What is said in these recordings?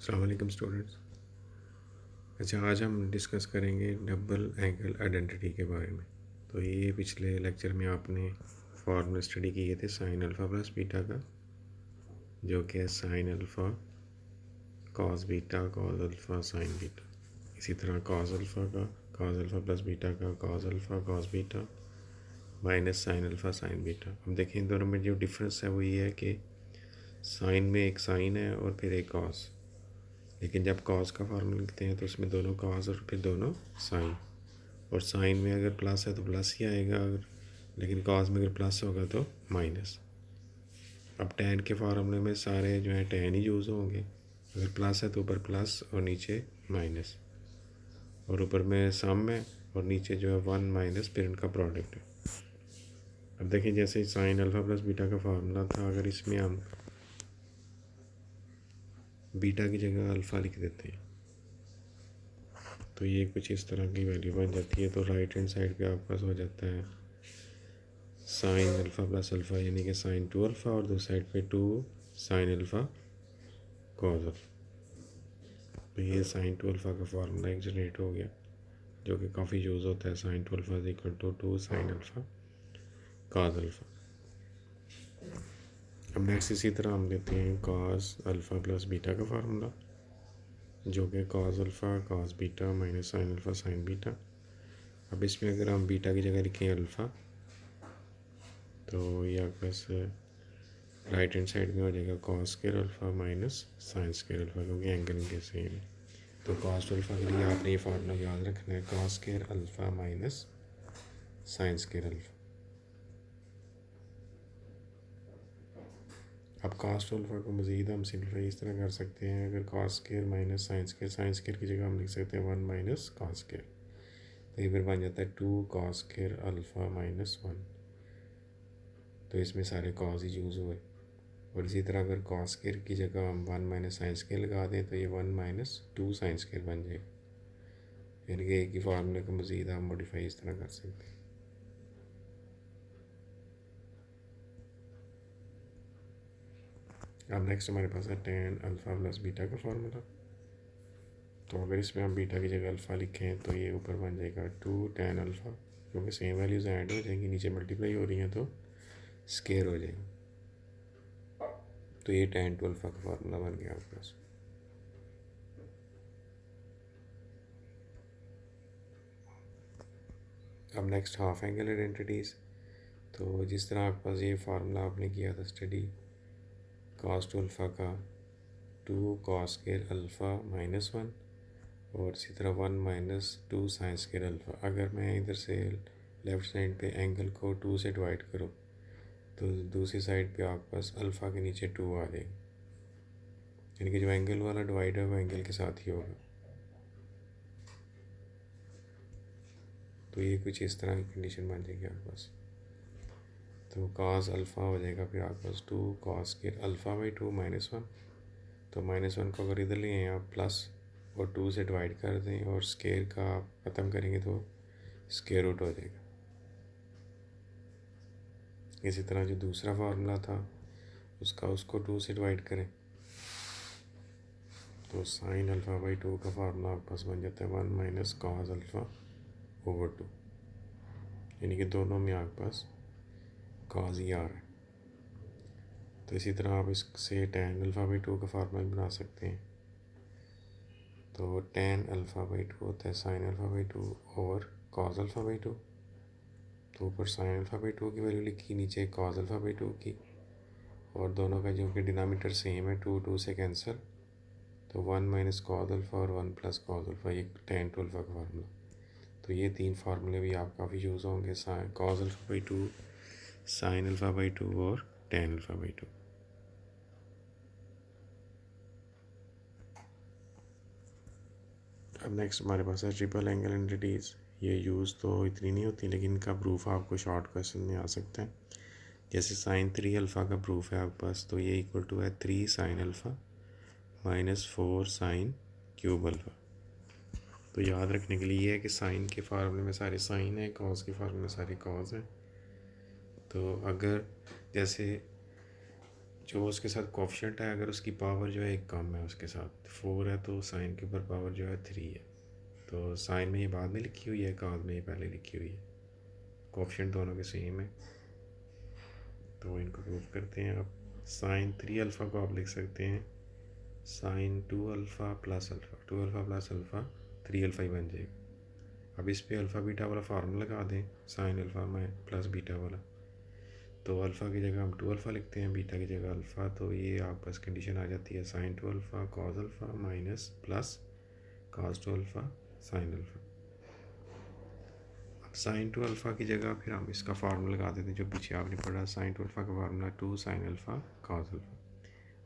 अस्सलाम वालेकुम स्टूडेंट्स। अच्छा, आज हम डिस्कस करेंगे डबल एंगल आइडेंटिटी के बारे में। तो ये पिछले लेक्चर में आपने फॉर्मूला स्टडी किए थे साइन अल्फ़ा प्लस बीटा का, जो कि है sign alpha cos beta cos alpha sine beta. इसी तरह कॉस अल्फ़ा का कॉस अल्फ़ा प्लस बीटा का cos alpha cos beta minus sine alpha sine beta. अब देखें इन दोनों में जो डिफरेंस है वो ये है कि साइन में एक साइन है और फिर एक कॉस, लेकिन जब कॉस का फार्मूला लिखते हैं तो उसमें दोनों कॉस और फिर दोनों साइन, और साइन में अगर प्लस है तो प्लस ही आएगा, अगर लेकिन कॉस में अगर प्लस होगा तो माइनस। अब टैन के फार्मूले में सारे जो है टैन ही यूज़ होंगे। अगर प्लस है तो ऊपर प्लस और नीचे माइनस, और ऊपर में सम है और नीचे जो है वन माइनस फिर इनका प्रोडक्ट है। अब देखिए जैसे साइन अल्फ़ा प्लस बीटा का फार्मूला था, अगर इसमें हम बीटा की जगह अल्फ़ा लिख देते हैं तो ये कुछ इस तरह की वैल्यू बन जाती है। तो राइट हैंड साइड पे आपके पास हो जाता है साइन अल्फ़ा प्लस अल्फ़ा, यानी कि साइन टू अल्फ़ा, और दूसरी साइड पे two sine alpha cos alpha. तो ये साइन टू अल्फ़ा का फार्मूला एक जनरेट हो गया, जो कि काफ़ी यूज़ होता है। Sine two alpha is equal to two sine alpha cos alpha. अब नेक्स्ट इसी तरह हम लेते हैं कॉस अल्फ़ा प्लस बीटा का फार्मूला, जो कि cos alpha cos beta minus sine alpha sine beta. अब इसमें अगर हम बीटा की जगह लिखें अल्फ़ा, तो ये आपके पास राइट हैंड साइड में हो जाएगा cos square alpha minus sign square alpha, क्योंकि एंगल इनके सेम है। तो कॉस अल्फ़ा के लिए आपने ये फार्मूला याद रखना है, cos square alpha minus sign square alpha. अब कॉस अल्फ़ा को मज़ीद हम सिंप्लीफाई इस तरह कर सकते हैं, अगर cos square minus sine square की जगह हम लिख सकते हैं वन माइनस कॉस स्क्वायर। तो ये फिर बन जाता है two cos square alpha minus one. तो इसमें सारे कॉस ही यूज़ हुए। और इसी तरह अगर कॉस स्क्वायर की जगह हम वन माइनस साइन स्क्वायर लगा दें तो ये one minus two sine square बन जाएगा। यानी कि एक ही फार्मूले को मज़ीद आप मॉडिफाई इस तरह कर सकते हैं। अब नेक्स्ट हमारे पास है टेन अल्फ़ा प्लस बीटा का फार्मूला। तो अगर इसमें हम बीटा की जगह अल्फ़ा लिखें तो ये ऊपर बन जाएगा टू टेन अल्फ़ा, क्योंकि सेम वैल्यूज़ ऐड हो जाएंगी, नीचे मल्टीप्लाई हो रही हैं तो स्केयर हो जाएगा। तो ये टेन टू अल्फ़ा का फार्मूला बन गया आपके पास। अब नेक्स्ट हाफ एंगल आइडेंटिटीज़। तो जिस तरह आपके पास ये फार्मूला आपने किया था स्टडी कॉस टू अल्फ़ा का, two cos square alpha minus one, और इसी तरह one minus two sine square alpha. अगर मैं इधर से लेफ़्ट साइड पे एंगल को टू से डिवाइड करूँ तो दूसरी साइड पे आपके पास अल्फ़ा के नीचे टू आ जाएगी, यानी कि जो एंगल वाला डिवाइड है वो एंगल के साथ ही होगा। तो ये कुछ इस तरह की कंडीशन बन जाएगी आपके पास। तो कॉस अल्फ़ा हो जाएगा फिर आपके पास two cos square alpha by two minus one. तो माइनस वन को अगर इधर ले आए आप प्लस और टू से डिवाइड कर दें और स्केयर का आप ख़त्म करेंगे तो स्केयर रूट हो जाएगा। इसी तरह जो दूसरा फार्मूला था उसको टू से डिवाइड करें तो साइन अल्फ़ा बाई टू का फार्मूला आपके पास बन जाता है one minus cos alpha over two, यानी कि दोनों में आपके पास कॉस ही आ रहा है। तो इसी तरह आप इससे टेन अल्फ़ा बाई टू का फार्मूला बना सकते हैं। तो टेन अल्फ़ा बाई टू होता है sign alpha by to over cos alpha by to. तो ऊपर साइन अल्फ़ा बाई टू की वैल्यू लिखी, नीचे कॉस अल्फ़ा बाई टू की, और दोनों का जो कि डिनोमिनेटर सेम है टू टू से कैंसिल, तो वन माइनस कॉस अल्फ़ा और वन प्लस कॉस अल्फ़ा, ये टेन टू अल्फ़ा का फार्मूला। तो ये तीन फार्मूले भी आप काफ़ी यूज़ होंगे, sine cos alpha by to, sine alpha by to और टेन अल्फ़ा बाई टू। अब नेक्स्ट हमारे पास है ट्रिपल एंगल एंटिटीज़। ये यूज़ तो इतनी नहीं होती, लेकिन इनका प्रूफ आपको शॉर्ट क्वेश्चन में आ सकता है। जैसे साइन थ्री अल्फ़ा का प्रूफ है आपके पास, तो ये इक्वल टू है three sine alpha minus four sine cube alpha. तो याद रखने के लिए ये है कि साइन के फार्मूले में सारे साइन है, कॉस के फार्मूले में सारे कॉस हैं। तो अगर जैसे जो उसके साथ कोफिशिएंट है, अगर उसकी पावर जो है एक कम है, उसके साथ 4 है, तो साइन के ऊपर पावर जो है 3 है। तो साइन में ये बाद में लिखी हुई है, काज में ये पहले लिखी हुई है। कोफिशिएंट दोनों के सेम है, तो इनको प्रूव करते हैं। अब साइन 3 अल्फ़ा को आप लिख सकते हैं sine 2 alpha plus alpha, 2 alpha plus alpha 3 alpha ही बन जाएगा। अब इस पे अल्फ़ा बीटा वाला फार्मूला लगा दें, साइन अल्फ़ा में प्लस बीटा वाला। तो अल्फ़ा की जगह हम 2 अल्फ़ा लिखते हैं, बीटा की जगह अल्फ़ा। तो ये आप पास कंडीशन आ जाती है sine 2 alpha cos alpha minus plus cos 2 alpha sine alpha. अब साइन 2 अल्फ़ा की जगह फिर हम इसका फार्मूला लगा देते हैं जो पीछे आपने पढ़ा, साइन 2 अल्फ़ा का formula 2 sign alpha cos alpha.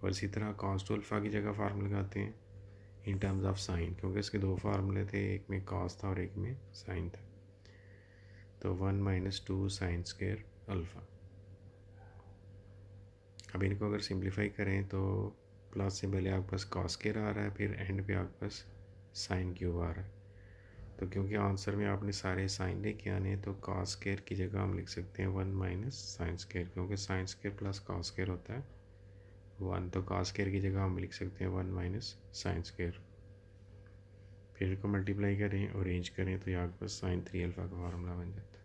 और इसी तरह कॉस 2 अल्फ़ा की जगह फार्मूला लगाते हैं इन टर्म्स ऑफ साइन, क्योंकि इसके दो फार्मूले थे, एक में कॉस था और एक में साइन था। तो 1 माइनस 2 साइन स्क्वायर अल्फ़ा। अब इनको अगर सिंप्लीफाई करें तो प्लस से पहले आपके पास कॉस स्क्वायर आ रहा है, फिर एंड पे आपके पास साइन क्यूब आ रहा है। तो क्योंकि आंसर में आपने सारे साइन लेके आने हैं, तो कॉस स्क्वायर की जगह हम लिख सकते हैं 1 माइनस साइन स्क्वायर, क्योंकि sine square plus cos square होता है 1। तो कॉस स्क्वायर की जगह हम लिख सकते हैं 1 माइनस साइन स्क्वायर। फिर इनको मल्टीप्लाई करें और अरेंज करें तो यहाँ आपके पास साइन 3 अल्फ़ा का फार्मूला बन जाता है।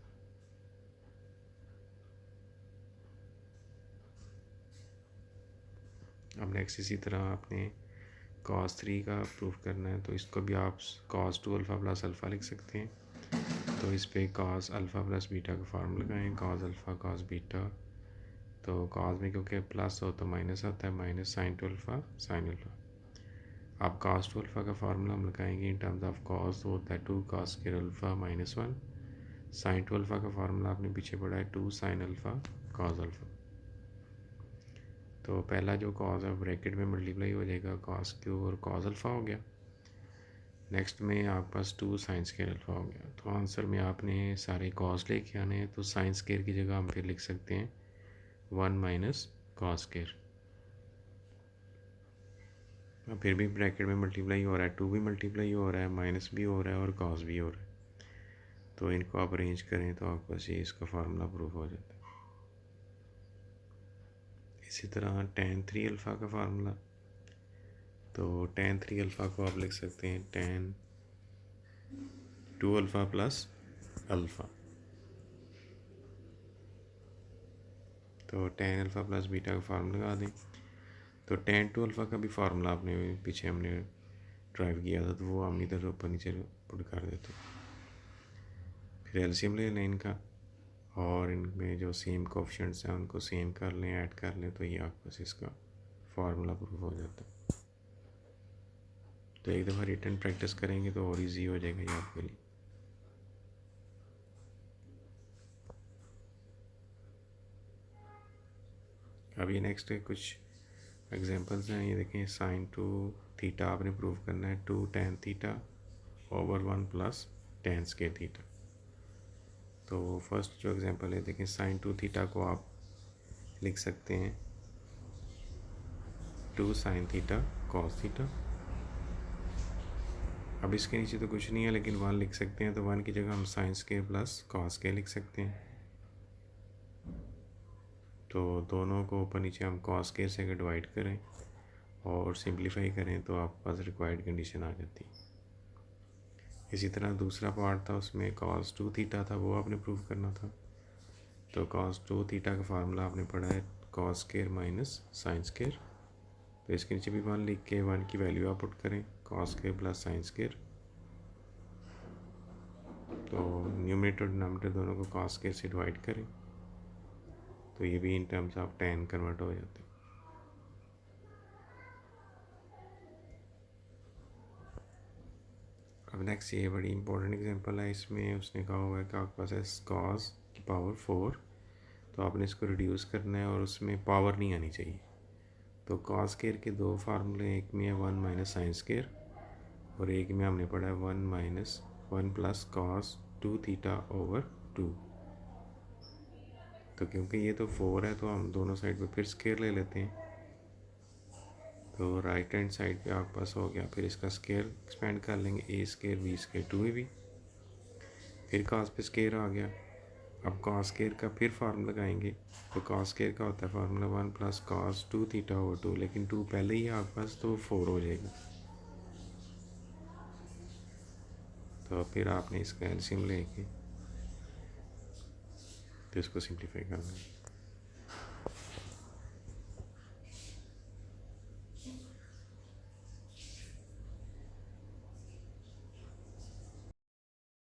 अब नेक्स्ट इसी तरह आपने cos 3 का प्रूफ करना है, तो इसको भी आप cos 2 अल्फ़ा प्लस अल्फ़ा लिख सकते हैं। तो इस पे cos अल्फ़ा प्लस बीटा का फार्मूला लगाएं, cos अल्फ़ा cos बीटा। तो cos में क्योंकि प्लस हो तो माइनस आता है, minus sine 2 alpha sine alpha. अब cos 2 अल्फ़ा का फार्मूला हम लगाएंगे इन टर्म्स ऑफ cos, तो होता है 2 cos square alpha minus 1। Sine 2 alpha का फार्मूला आपने पीछे पढ़ा है 2 साइन अल्फ़ा cos अल्फ़ा। तो पहला जो कॉस है ब्रैकेट में मल्टीप्लाई हो जाएगा, कॉस क्यूब और कॉस अल्फ़ा हो गया। नेक्स्ट में आपके पास 2 साइन स्क्वायर अल्फ़ा हो गया। तो आंसर में आपने सारे कॉस लेके आने हैं, तो साइन स्क्वायर की जगह हम फिर लिख सकते हैं 1 माइनस कॉस स्क्वायर। फिर भी ब्रैकेट में मल्टीप्लाई हो रहा है, 2 भी मल्टीप्लाई हो रहा है, माइनस भी हो रहा है और कॉस भी हो रहा है। तो इनको आप अरेंज करें तो आपके पास ये इसका फार्मूला प्रूफ हो जाता है। इसी तरह tan 3 अल्फ़ा का फार्मूला, तो tan 3 अल्फ़ा को आप लिख सकते हैं tan 2 अल्फ़ा प्लस अल्फ़ा। तो tan अल्फ़ा प्लस बीटा का फार्मूला लगा दें। तो tan 2 अल्फ़ा का भी फार्मूला आपने पीछे हमने ड्राइव किया था, तो वो हम इधर ऊपर नीचे पुट कर देते हैं। फिर एलसीएम ले लें इनका, और इनमें जो सेम कोफिशिएंट्स हैं उनको सेम कर लें, ऐड कर लें, तो ये आपके पास इसका फार्मूला प्रूफ हो जाता है। तो एक दफ़ा रिटर्न प्रैक्टिस करेंगे तो और इजी हो जाएगा ये आपके लिए। अब ये नेक्स्ट कुछ एग्जांपल्स हैं, ये देखें साइन 2 थीटा आपने प्रूव करना है 2 tan theta over 1 plus tan square theta. तो फर्स्ट जो एग्जांपल है देखें, साइन 2 थीटा को आप लिख सकते हैं 2 साइन थीटा कॉस थीटा। अब इसके नीचे तो कुछ नहीं है, लेकिन 1 लिख सकते हैं, तो 1 की जगह हम sine square plus cos square लिख सकते हैं। तो दोनों को ऊपर नीचे हम कॉस स्क्वायर से अगर डिवाइड करें और सिंप्लीफाई करें तो आपके पास रिक्वायर्ड कंडीशन आ जाती है। इसी तरह दूसरा पार्ट था, उसमें cos 2 थीटा था, वो आपने प्रूव करना था। तो cos 2 थीटा का फार्मूला आपने पढ़ा है cos square minus sine square. तो इसके नीचे भी 1 लिख के 1 की वैल्यू आप पुट करें, cos square plus sine square. तो न्यूमरेटर और डिनोमिनेटर दोनों को cos स्क्वायर से डिवाइड करें, तो ये भी in terms of tan convert हो जाते हैं। अब नेक्स्ट ये बड़ी इंपॉर्टेंट एग्जांपल है, इसमें उसने कहा हुआ है कि आपके पास है cos की पावर 4, तो आपने इसको रिड्यूस करना है और उसमें पावर नहीं आनी चाहिए। तो cos स्क्वायर के दो फार्मूले, एक में है 1 माइनस साइन स्क्वायर और एक में हमने पढ़ा है 1 minus 1 plus cos 2 theta over 2। तो क्योंकि ये तो 4 है तो हम दोनों साइड पे फिर स्क्वायर ले लेते हैं। तो राइट हैंड साइड पे आपके पास हो गया, फिर इसका स्क्वायर एक्सपेंड कर लेंगे, a square b square 2ab। फिर cos पे स्क्वायर आ गया, अब कॉस स्केयर का फिर फार्मूला लगाएंगे, तो कॉस स्केयर का होता है फार्मूला 1 + cos 2 θ/2, लेकिन 2 पहले ही है आपके पास तो 4 हो जाएगा। तो फिर आपने इसका एलसीएम लेके तो इसको सिंप्लीफाई करना है।